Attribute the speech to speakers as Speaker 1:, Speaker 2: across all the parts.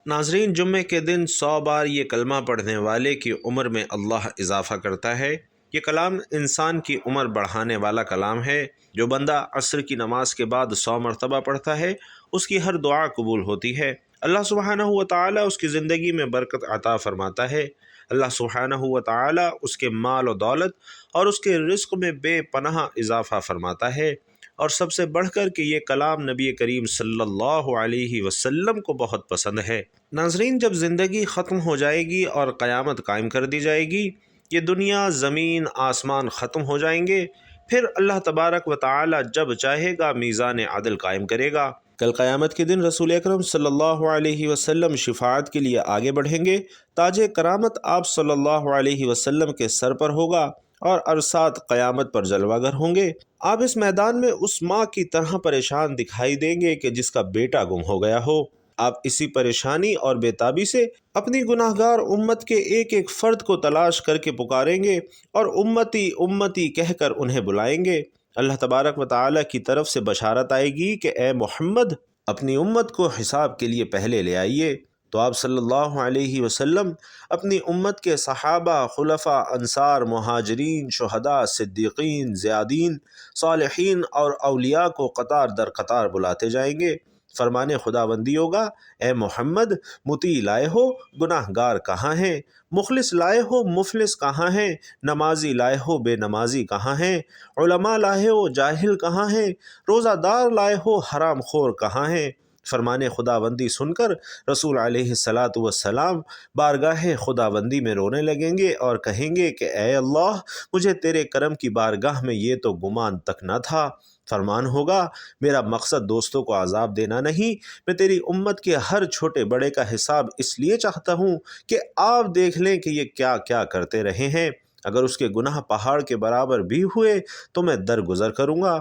Speaker 1: ناظرین، جمعے کے دن 100 بار یہ کلمہ پڑھنے والے کی عمر میں اللہ اضافہ کرتا ہے۔ یہ کلام انسان کی عمر بڑھانے والا کلام ہے۔ جو بندہ عصر کی نماز کے بعد 100 مرتبہ پڑھتا ہے، اس کی ہر دعا قبول ہوتی ہے۔ اللہ سبحانہ و تعالی اس کی زندگی میں برکت عطا فرماتا ہے۔ اللہ سبحانہ و تعالی اس کے مال و دولت اور اس کے رزق میں بے پناہ اضافہ فرماتا ہے۔ اور سب سے بڑھ کر کہ یہ کلام نبی کریم صلی اللہ علیہ وسلم کو بہت پسند ہے۔ ناظرین، جب زندگی ختم ہو جائے گی اور قیامت قائم کر دی جائے گی، یہ دنیا، زمین، آسمان ختم ہو جائیں گے، پھر اللہ تبارک و تعالی جب چاہے گا میزان عدل قائم کرے گا۔ کل قیامت کے دن رسول اکرم صلی اللہ علیہ وسلم شفاعت کے لیے آگے بڑھیں گے۔ تاج کرامت آپ صلی اللہ علیہ وسلم کے سر پر ہوگا اور عرصات قیامت پر جلوہ گر ہوں گے۔ آپ اس میدان میں اس ماں کی طرح پریشان دکھائی دیں گے کہ جس کا بیٹا گم ہو گیا ہو۔ آپ اسی پریشانی اور بے تابی سے اپنی گناہ گار امت کے ایک ایک فرد کو تلاش کر کے پکاریں گے اور امتی امتی کہہ کر انہیں بلائیں گے۔ اللہ تبارک و تعالی کی طرف سے بشارت آئے گی کہ اے محمد، اپنی امت کو حساب کے لیے پہلے لے آئیے۔ تو آپ صلی اللہ علیہ وسلم اپنی امت کے صحابہ، خلفاء، انصار، مہاجرین، شہداء، صدیقین، زیادین، صالحین اور اولیاء کو قطار در قطار بلاتے جائیں گے۔ فرمانے خداوندی ہوگا، اے محمد، مطیع لائے ہو، گناہ گار کہاں ہیں؟ مخلص لائے ہو، مفلس کہاں ہیں؟ نمازی لائے ہو، بے نمازی کہاں ہیں؟ علماء لائے ہو، جاہل کہاں ہیں؟ روزہ دار لائے ہو، حرام خور کہاں ہیں؟ فرمانے خداوندی سن کر رسول علیہ السلام بارگاہ خداوندی میں رونے لگیں گے اور کہیں گے کہ اے اللہ، مجھے تیرے کرم کی بارگاہ میں یہ تو گمان تک نہ تھا۔ فرمان ہوگا، میرا مقصد دوستوں کو عذاب دینا نہیں، میں تیری امت کے ہر چھوٹے بڑے کا حساب اس لیے چاہتا ہوں کہ آپ دیکھ لیں کہ یہ کیا کیا کرتے رہے ہیں۔ اگر اس کے گناہ پہاڑ کے برابر بھی ہوئے تو میں درگزر کروں گا۔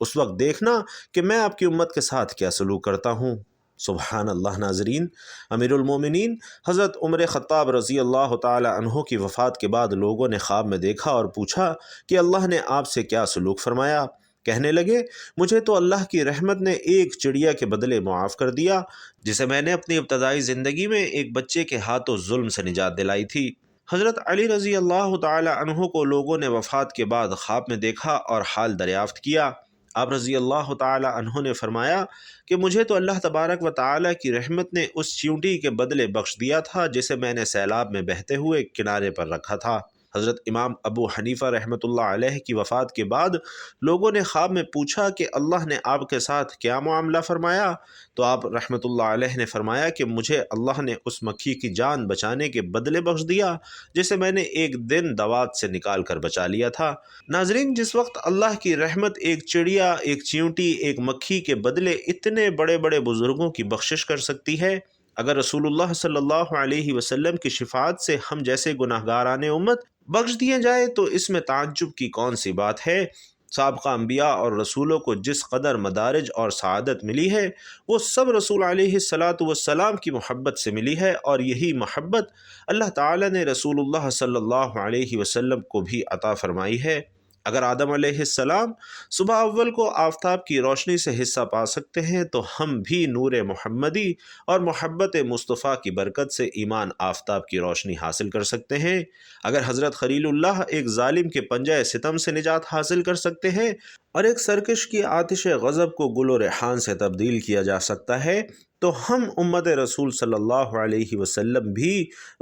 Speaker 1: اس وقت دیکھنا کہ میں آپ کی امت کے ساتھ کیا سلوک کرتا ہوں۔ سبحان اللہ۔ ناظرین، امیر المومنین حضرت عمر خطاب رضی اللہ تعالی عنہ کی وفات کے بعد لوگوں نے خواب میں دیکھا اور پوچھا کہ اللہ نے آپ سے کیا سلوک فرمایا؟ کہنے لگے، مجھے تو اللہ کی رحمت نے ایک چڑیا کے بدلے معاف کر دیا جسے میں نے اپنی ابتدائی زندگی میں ایک بچے کے ہاتھوں ظلم سے نجات دلائی تھی۔ حضرت علی رضی اللہ تعالی عنہ کو لوگوں نے وفات کے بعد خواب میں دیکھا اور حال دریافت کیا۔ آپ رضی اللہ تعالی عنہ نے فرمایا کہ مجھے تو اللہ تبارک و تعالی کی رحمت نے اس چیونٹی کے بدلے بخش دیا تھا جسے میں نے سیلاب میں بہتے ہوئے کنارے پر رکھا تھا۔ حضرت امام ابو حنیفہ رحمۃ اللہ علیہ کی وفات کے بعد لوگوں نے خواب میں پوچھا کہ اللہ نے آپ کے ساتھ کیا معاملہ فرمایا؟ تو آپ رحمۃ اللہ علیہ نے فرمایا کہ مجھے اللہ نے اس مکھی کی جان بچانے کے بدلے بخش دیا جسے میں نے ایک دن دوات سے نکال کر بچا لیا تھا۔ ناظرین، جس وقت اللہ کی رحمت ایک چڑیا، ایک چیونٹی، ایک مکھی کے بدلے اتنے بڑے بڑے بزرگوں کی بخشش کر سکتی ہے، اگر رسول اللہ صلی اللہ علیہ وسلم کی شفاعت سے ہم جیسے گناہ گاران امت بخش دیے جائے تو اس میں تعجب کی کون سی بات ہے؟ سابقہ انبیاء اور رسولوں کو جس قدر مدارج اور سعادت ملی ہے، وہ سب رسول علیہ السلام کی محبت سے ملی ہے، اور یہی محبت اللہ تعالی نے رسول اللہ صلی اللہ علیہ وسلم کو بھی عطا فرمائی ہے۔ اگر آدم علیہ السلام صبح اول کو آفتاب کی روشنی سے حصہ پا سکتے ہیں تو ہم بھی نور محمدی اور محبت مصطفیٰ کی برکت سے ایمان آفتاب کی روشنی حاصل کر سکتے ہیں۔ اگر حضرت خلیل اللہ ایک ظالم کے پنجہ ستم سے نجات حاصل کر سکتے ہیں اور ایک سرکش کی آتش غضب کو گل و ریحان سے تبدیل کیا جا سکتا ہے، تو ہم امت رسول صلی اللہ علیہ وسلم بھی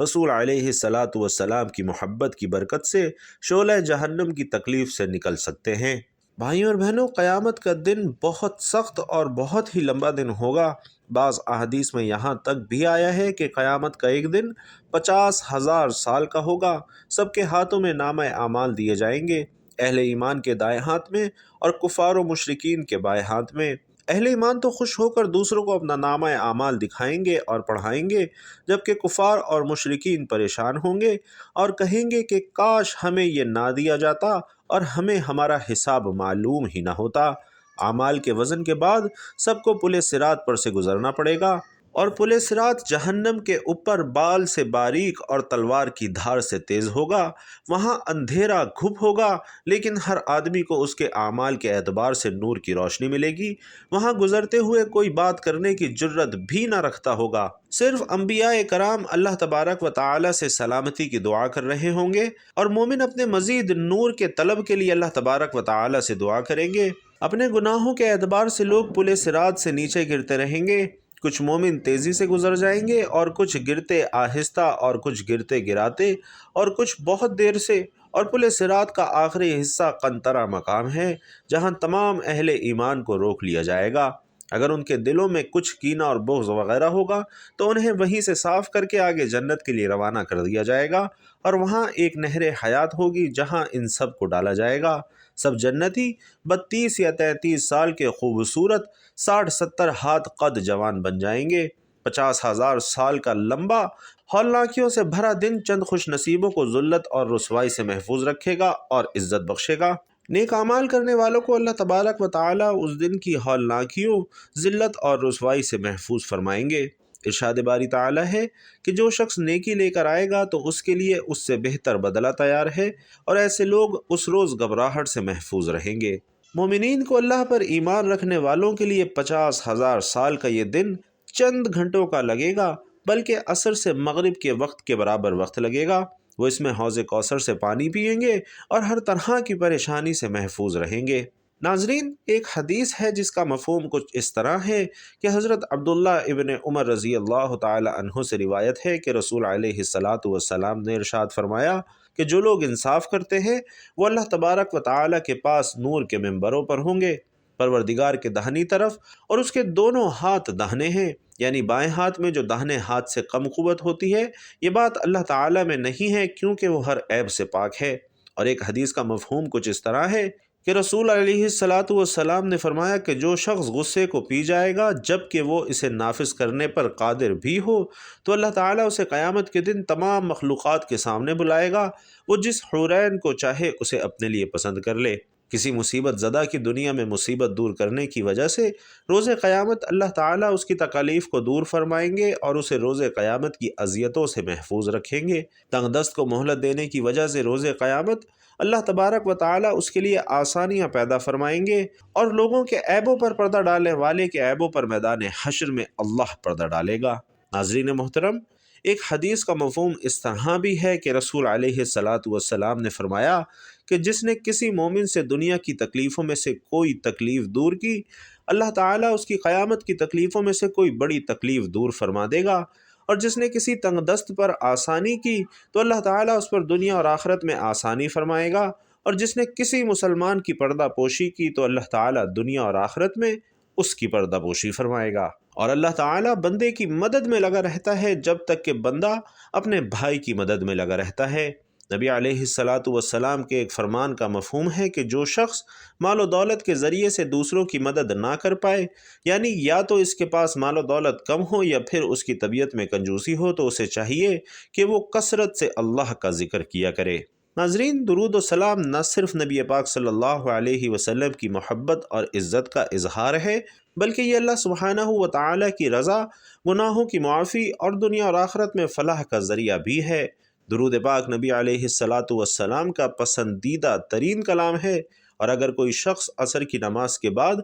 Speaker 1: رسول علیہ السلام کی محبت کی برکت سے شعلہ جہنم کی تکلیف سے نکل سکتے ہیں۔ بھائیوں اور بہنوں، قیامت کا دن بہت سخت اور بہت ہی لمبا دن ہوگا۔ بعض احادیث میں یہاں تک بھی آیا ہے کہ قیامت کا ایک دن 50,000 سال کا ہوگا۔ سب کے ہاتھوں میں نامہ اعمال دیے جائیں گے، اہل ایمان کے دائیں ہاتھ میں اور کفار و مشرکین کے بائیں ہاتھ میں۔ اہل ایمان تو خوش ہو کر دوسروں کو اپنا نامہ اعمال دکھائیں گے اور پڑھائیں گے، جبکہ کفار اور مشرکین پریشان ہوں گے اور کہیں گے کہ کاش ہمیں یہ نہ دیا جاتا اور ہمیں ہمارا حساب معلوم ہی نہ ہوتا۔ اعمال کے وزن کے بعد سب کو پل صراط پر سے گزرنا پڑے گا۔ اور پل صراط جہنم کے اوپر بال سے باریک اور تلوار کی دھار سے تیز ہوگا۔ وہاں اندھیرا گھپ ہوگا، لیکن ہر آدمی کو اس کے اعمال کے اعتبار سے نور کی روشنی ملے گی۔ وہاں گزرتے ہوئے کوئی بات کرنے کی جرت بھی نہ رکھتا ہوگا۔ صرف انبیاء کرام اللہ تبارک و تعالی سے سلامتی کی دعا کر رہے ہوں گے، اور مومن اپنے مزید نور کے طلب کے لیے اللہ تبارک و تعالی سے دعا کریں گے۔ اپنے گناہوں کے اعتبار سے لوگ پل صراط سے نیچے گرتے رہیں گے۔ کچھ مومن تیزی سے گزر جائیں گے، اور کچھ گرتے آہستہ، اور کچھ گرتے گراتے، اور کچھ بہت دیر سے۔ اور پل صراط کا آخری حصہ قنطرہ مقام ہے، جہاں تمام اہل ایمان کو روک لیا جائے گا۔ اگر ان کے دلوں میں کچھ کینہ اور بغض وغیرہ ہوگا تو انہیں وہیں سے صاف کر کے آگے جنت کے لیے روانہ کر دیا جائے گا، اور وہاں ایک نہر حیات ہوگی جہاں ان سب کو ڈالا جائے گا۔ سب جنتی 32 یا 33 سال کے خوبصورت 60-70 ہاتھ قد جوان بن جائیں گے۔ 50,000 سال کا لمبا ہولناکیوں سے بھرا دن چند خوش نصیبوں کو ذلت اور رسوائی سے محفوظ رکھے گا اور عزت بخشے گا۔ نیک اعمال کرنے والوں کو اللہ تبارک و تعالی اس دن کی ہولناکیوں، ذلت اور رسوائی سے محفوظ فرمائیں گے۔ ارشاد باری تعالی ہے کہ جو شخص نیکی لے کر آئے گا تو اس کے لیے اس سے بہتر بدلہ تیار ہے، اور ایسے لوگ اس روز گھبراہٹ سے محفوظ رہیں گے۔ مومنین کو اللہ پر ایمان رکھنے والوں کے لیے 50,000 سال کا یہ دن چند گھنٹوں کا لگے گا، بلکہ عصر سے مغرب کے وقت کے برابر وقت لگے گا۔ وہ اس میں حوض کوثر سے پانی پیئیں گے اور ہر طرح کی پریشانی سے محفوظ رہیں گے۔ ناظرین، ایک حدیث ہے جس کا مفہوم کچھ اس طرح ہے کہ حضرت عبداللہ ابن عمر رضی اللہ تعالی عنہ سے روایت ہے کہ رسول علیہ السلام نے ارشاد فرمایا کہ جو لوگ انصاف کرتے ہیں وہ اللہ تبارک و تعالی کے پاس نور کے ممبروں پر ہوں گے، پروردگار کے داہنی طرف، اور اس کے دونوں ہاتھ داہنے ہیں، یعنی بائیں ہاتھ میں جو داہنے ہاتھ سے کم قوت ہوتی ہے۔ یہ بات اللہ تعالی میں نہیں ہے کیونکہ وہ ہر عیب سے پاک ہے۔ اور ایک حدیث کا مفہوم کچھ اس طرح ہے کہ رسول علیہ السلام نے فرمایا کہ جو شخص غصے کو پی جائے گا جب کہ وہ اسے نافذ کرنے پر قادر بھی ہو، تو اللہ تعالیٰ اسے قیامت کے دن تمام مخلوقات کے سامنے بلائے گا۔ وہ جس حورین کو چاہے اسے اپنے لیے پسند کر لے۔ کسی مصیبت زدہ کی دنیا میں مصیبت دور کرنے کی وجہ سے روز قیامت اللہ تعالیٰ اس کی تکالیف کو دور فرمائیں گے اور اسے روز قیامت کی اذیتوں سے محفوظ رکھیں گے۔ تنگ دست کو مہلت دینے کی وجہ سے روز قیامت اللہ تبارک و تعالیٰ اس کے لیے آسانیاں پیدا فرمائیں گے، اور لوگوں کے عیبوں پر پردہ ڈالنے والے کے عیبوں پر میدان حشر میں اللہ پردہ ڈالے گا۔ ناظرین محترم، ایک حدیث کا مفہوم اس طرح بھی ہے کہ رسول علیہ السلام نے فرمایا کہ جس نے کسی مومن سے دنیا کی تکلیفوں میں سے کوئی تکلیف دور کی، اللہ تعالیٰ اس کی قیامت کی تکلیفوں میں سے کوئی بڑی تکلیف دور فرما دے گا، اور جس نے کسی تنگ دست پر آسانی کی تو اللہ تعالیٰ اس پر دنیا اور آخرت میں آسانی فرمائے گا، اور جس نے کسی مسلمان کی پردہ پوشی کی تو اللہ تعالیٰ دنیا اور آخرت میں اس کی پردہ پوشی فرمائے گا۔ اور اللہ تعالیٰ بندے کی مدد میں لگا رہتا ہے جب تک کہ بندہ اپنے بھائی کی مدد میں لگا رہتا ہے۔ نبی علیہ السلام کے ایک فرمان کا مفہوم ہے کہ جو شخص مال و دولت کے ذریعے سے دوسروں کی مدد نہ کر پائے، یعنی یا تو اس کے پاس مال و دولت کم ہو یا پھر اس کی طبیعت میں کنجوسی ہو، تو اسے چاہیے کہ وہ کثرت سے اللہ کا ذکر کیا کرے۔ ناظرین، درود و سلام نہ صرف نبی پاک صلی اللہ علیہ وسلم کی محبت اور عزت کا اظہار ہے، بلکہ یہ اللہ سبحانہ و تعالی کی رضا، گناہوں کی معافی اور دنیا اور آخرت میں فلاح کا ذریعہ بھی ہے۔ درود پاک نبی علیہ السلام کا پسندیدہ ترین کلام ہے، اور اگر کوئی شخص عصر کی نماز کے بعد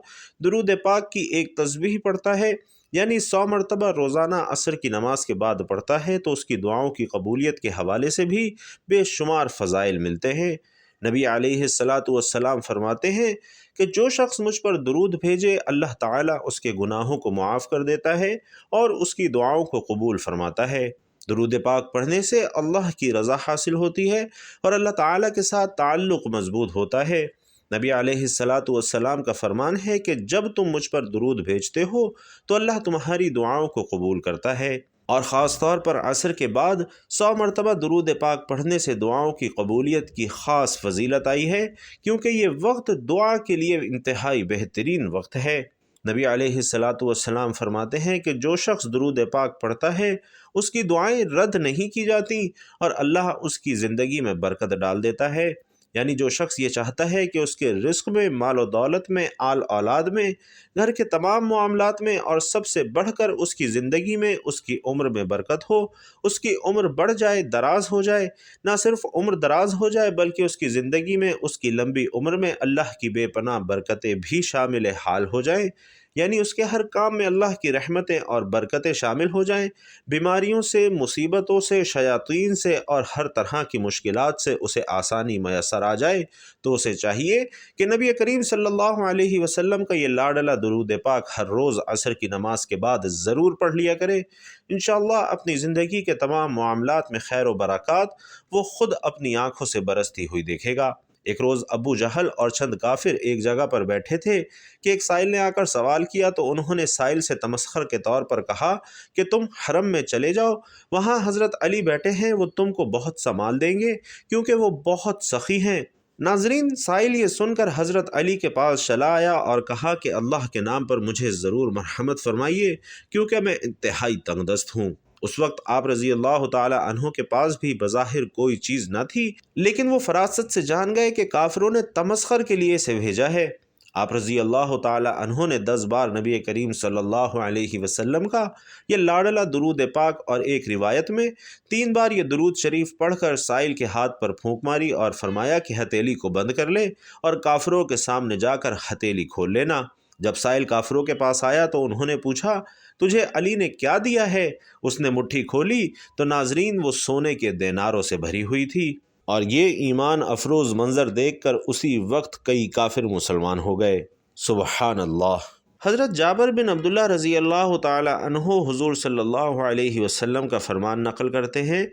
Speaker 1: درود پاک کی ایک تسبیح پڑھتا ہے، یعنی 100 مرتبہ روزانہ عصر کی نماز کے بعد پڑھتا ہے، تو اس کی دعاؤں کی قبولیت کے حوالے سے بھی بے شمار فضائل ملتے ہیں۔ نبی علیہ السلام فرماتے ہیں کہ جو شخص مجھ پر درود بھیجے، اللہ تعالیٰ اس کے گناہوں کو معاف کر دیتا ہے اور اس کی دعاؤں کو قبول فرماتا ہے۔ درود پاک پڑھنے سے اللہ کی رضا حاصل ہوتی ہے اور اللہ تعالیٰ کے ساتھ تعلق مضبوط ہوتا ہے۔ نبی علیہ السلام کا فرمان ہے کہ جب تم مجھ پر درود بھیجتے ہو تو اللہ تمہاری دعاؤں کو قبول کرتا ہے، اور خاص طور پر عصر کے بعد 100 مرتبہ درود پاک پڑھنے سے دعاؤں کی قبولیت کی خاص فضیلت آئی ہے، کیونکہ یہ وقت دعا کے لیے انتہائی بہترین وقت ہے۔ نبی علیہ السلام فرماتے ہیں کہ جو شخص درود پاک پڑھتا ہے اس کی دعائیں رد نہیں کی جاتی اور اللہ اس کی زندگی میں برکت ڈال دیتا ہے۔ یعنی جو شخص یہ چاہتا ہے کہ اس کے رزق میں، مال و دولت میں، آل اولاد میں، گھر کے تمام معاملات میں اور سب سے بڑھ کر اس کی زندگی میں، اس کی عمر میں برکت ہو، اس کی عمر بڑھ جائے، دراز ہو جائے، نہ صرف عمر دراز ہو جائے بلکہ اس کی زندگی میں، اس کی لمبی عمر میں اللہ کی بے پناہ برکتیں بھی شامل حال ہو جائیں، یعنی اس کے ہر کام میں اللہ کی رحمتیں اور برکتیں شامل ہو جائیں، بیماریوں سے، مصیبتوں سے، شیاطین سے اور ہر طرح کی مشکلات سے اسے آسانی میسر آ جائے، تو اسے چاہیے کہ نبی کریم صلی اللہ علیہ وسلم کا یہ لاڈلا درود پاک ہر روز عصر کی نماز کے بعد ضرور پڑھ لیا کرے۔ انشاءاللہ اپنی زندگی کے تمام معاملات میں خیر و برکات وہ خود اپنی آنکھوں سے برستی ہوئی دیکھے گا۔ ایک روز ابو جہل اور چند کافر ایک جگہ پر بیٹھے تھے کہ ایک سائل نے آ کر سوال کیا، تو انہوں نے سائل سے تمسخر کے طور پر کہا کہ تم حرم میں چلے جاؤ، وہاں حضرت علی بیٹھے ہیں، وہ تم کو بہت سنبھال دیں گے کیونکہ وہ بہت سخی ہیں۔ ناظرین، سائل یہ سن کر حضرت علی کے پاس چلا آیا اور کہا کہ اللہ کے نام پر مجھے ضرور مرحمت فرمائیے کیونکہ میں انتہائی تنگ دست ہوں۔ اس وقت آپ رضی اللہ تعالی عنہ کے پاس بھی بظاہر کوئی چیز نہ تھی، لیکن وہ فراست سے جان گئے کہ کافروں نے تمسخر کے لیے اسے بھیجا ہے۔ آپ رضی اللہ تعالی عنہ نے 10 بار نبی کریم صلی اللہ علیہ وسلم کا یہ لاڈلا درود پاک اور ایک روایت میں 3 بار یہ درود شریف پڑھ کر سائل کے ہاتھ پر پھونک ماری اور فرمایا کہ ہتھیلی کو بند کر لے اور کافروں کے سامنے جا کر ہتھیلی کھول لینا۔ جب سائل کافروں کے پاس آیا تو انہوں نے پوچھا، تجھے علی نے کیا دیا ہے؟ اس نے مٹھی کھولی تو ناظرین وہ سونے کے دیناروں سے بھری ہوئی تھی، اور یہ ایمان افروز منظر دیکھ کر اسی وقت کئی کافر مسلمان ہو گئے۔ سبحان اللہ۔ حضرت جابر بن عبداللہ رضی اللہ تعالی عنہ حضور صلی اللہ علیہ وسلم کا فرمان نقل کرتے ہیں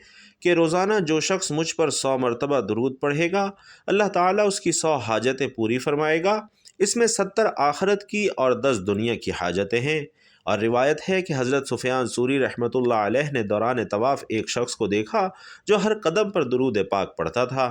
Speaker 1: کہ روزانہ جو شخص مجھ پر 100 مرتبہ درود پڑھے گا، اللہ تعالیٰ اس کی 100 حاجتیں پوری فرمائے گا۔ اس میں 70 آخرت کی اور 10 دنیا کی حاجتیں ہیں۔ اور روایت ہے کہ حضرت سفیان ثوری رحمۃ اللہ علیہ نے دوران طواف ایک شخص کو دیکھا جو ہر قدم پر درود پاک پڑھتا تھا۔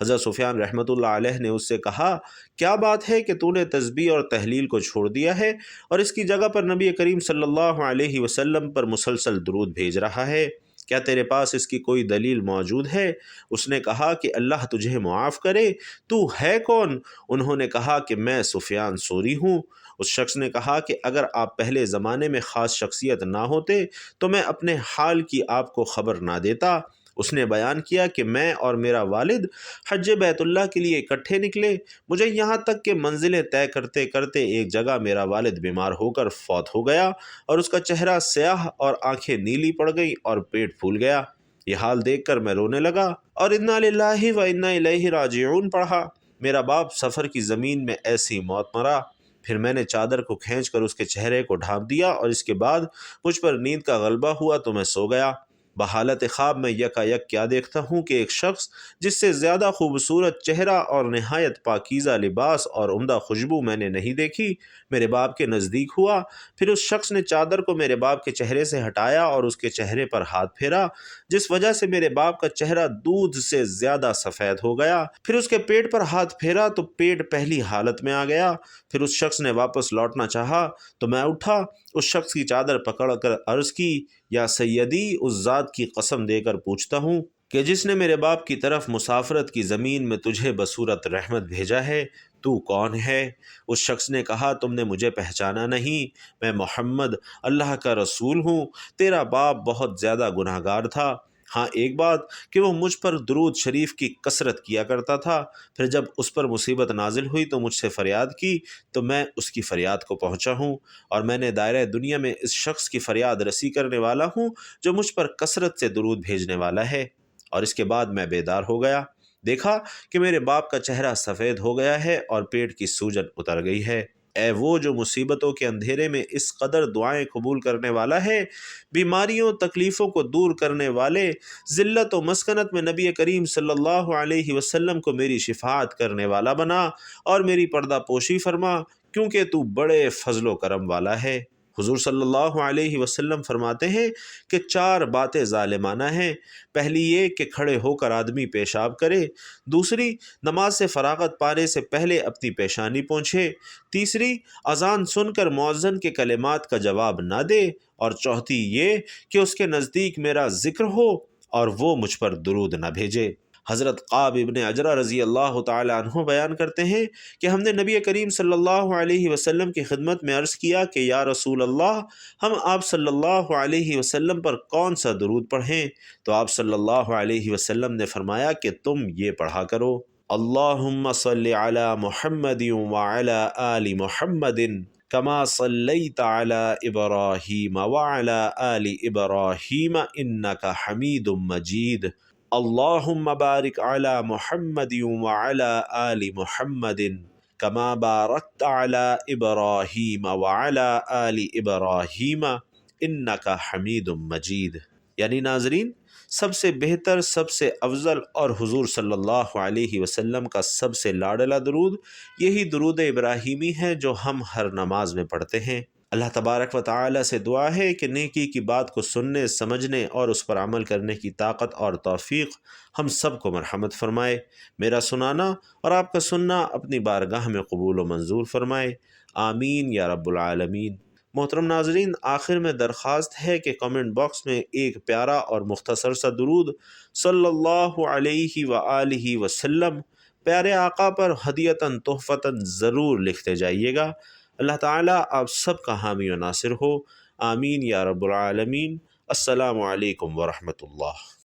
Speaker 1: حضرت سفیان رحمۃ اللہ علیہ نے اس سے کہا، کیا بات ہے کہ تو نے تسبیح اور تحلیل کو چھوڑ دیا ہے اور اس کی جگہ پر نبی کریم صلی اللہ علیہ وسلم پر مسلسل درود بھیج رہا ہے؟ کیا تیرے پاس اس کی کوئی دلیل موجود ہے؟ اس نے کہا کہ اللہ تجھے معاف کرے، تو ہے کون؟ انہوں نے کہا کہ میں سفیان ثوری ہوں۔ اس شخص نے کہا کہ اگر آپ پہلے زمانے میں خاص شخصیت نہ ہوتے تو میں اپنے حال کی آپ کو خبر نہ دیتا۔ اس نے بیان کیا کہ میں اور میرا والد حج بیت اللہ کے لیے اکٹھے نکلے، مجھے یہاں تک کہ منزلیں طے کرتے کرتے ایک جگہ میرا والد بیمار ہو کر فوت ہو گیا اور اس کا چہرہ سیاہ اور آنکھیں نیلی پڑ گئی اور پیٹ پھول گیا۔ یہ حال دیکھ کر میں رونے لگا اور انا للہ و انا الیہ راجعون پڑھا۔ میرا باپ سفر کی زمین میں ایسی موت مرا۔ پھر میں نے چادر کو کھینچ کر اس کے چہرے کو ڈھانپ دیا اور اس کے بعد مجھ پر نیند کا غلبہ ہوا تو میں سو گیا۔ بحالت خواب میں یکایک کیا دیکھتا ہوں کہ ایک شخص جس سے زیادہ خوبصورت چہرہ اور نہایت پاکیزہ لباس اور عمدہ خوشبو میں نے نہیں دیکھی میرے باپ کے نزدیک ہوا۔ پھر اس شخص نے چادر کو میرے باپ کے چہرے سے ہٹایا اور اس کے چہرے پر ہاتھ پھیرا، جس وجہ سے میرے باپ کا چہرہ دودھ سے زیادہ سفید ہو گیا۔ پھر اس کے پیٹ پر ہاتھ پھیرا تو پیٹ پہلی حالت میں آ گیا۔ پھر اس شخص نے واپس لوٹنا چاہا تو میں اٹھا، اس شخص کی چادر پکڑ کر عرض کی، یا سیدی، اس ذات کی قسم دے کر پوچھتا ہوں کہ جس نے میرے باپ کی طرف مسافرت کی زمین میں تجھے بصورت رحمت بھیجا ہے، تو کون ہے؟ اس شخص نے کہا، تم نے مجھے پہچانا نہیں، میں محمد اللہ کا رسول ہوں۔ تیرا باپ بہت زیادہ گناہگار تھا، ہاں ایک بات کہ وہ مجھ پر درود شریف کی کثرت کیا کرتا تھا۔ پھر جب اس پر مصیبت نازل ہوئی تو مجھ سے فریاد کی تو میں اس کی فریاد کو پہنچا ہوں، اور میں نے دائرہ دنیا میں اس شخص کی فریاد رسی کرنے والا ہوں جو مجھ پر کثرت سے درود بھیجنے والا ہے۔ اور اس کے بعد میں بیدار ہو گیا، دیکھا کہ میرے باپ کا چہرہ سفید ہو گیا ہے اور پیٹ کی سوجن اتر گئی ہے۔ اے وہ جو مصیبتوں کے اندھیرے میں اس قدر دعائیں قبول کرنے والا ہے، بیماریوں تکلیفوں کو دور کرنے والے، ذلت و مسکنت میں نبی کریم صلی اللہ علیہ وسلم کو میری شفاعت کرنے والا بنا اور میری پردہ پوشی فرما، کیونکہ تو بڑے فضل و کرم والا ہے۔ حضور صلی اللہ علیہ وسلم فرماتے ہیں کہ 4 باتیں ظالمانہ ہیں۔ پہلی یہ کہ کھڑے ہو کر آدمی پیشاب کرے، دوسری نماز سے فراغت پانے سے پہلے اپنی پیشانی پونچھے، تیسری اذان سن کر مؤذن کے کلمات کا جواب نہ دے، اور چوتھی یہ کہ اس کے نزدیک میرا ذکر ہو اور وہ مجھ پر درود نہ بھیجے۔ حضرت قعب ابن عجرہ رضی اللہ تعالی عنہ بیان کرتے ہیں کہ ہم نے نبی کریم صلی اللہ علیہ وسلم کی خدمت میں عرض کیا کہ یا رسول اللہ، ہم آپ صلی اللہ علیہ وسلم پر کون سا درود پڑھیں؟ تو آپ صلی اللہ علیہ وسلم نے فرمایا کہ تم یہ پڑھا کرو: اللہم صلی علی محمد وعلی آل محمد کما صلیت علی ابراہیم وعلی آل ابراہیم انک حمید مجید، اللہم بارک علی محمد وعلی آل محمد کما بارکت علی ابراہیم وعلی آل ابراہیم انک حمید مجید۔ یعنی ناظرین، سب سے بہتر، سب سے افضل اور حضور صلی اللہ علیہ وسلم کا سب سے لاڈلا درود یہی درود ابراہیمی ہے جو ہم ہر نماز میں پڑھتے ہیں۔ اللہ تبارک و تعالی سے دعا ہے کہ نیکی کی بات کو سننے، سمجھنے اور اس پر عمل کرنے کی طاقت اور توفیق ہم سب کو مرحمت فرمائے۔ میرا سنانا اور آپ کا سننا اپنی بارگاہ میں قبول و منظور فرمائے، آمین یا رب العالمین۔ محترم ناظرین، آخر میں درخواست ہے کہ کامنٹ باکس میں ایک پیارا اور مختصر سا درود صلی اللہ علیہ وآلہ وسلم پیارے آقا پر ہدیتاً تحفتاً ضرور لکھتے جائیے گا۔ اللہ تعالیٰ آپ سب کا حامی و ناصر ہو، آمین یا رب العالمین۔ السلام علیکم ورحمۃ اللہ۔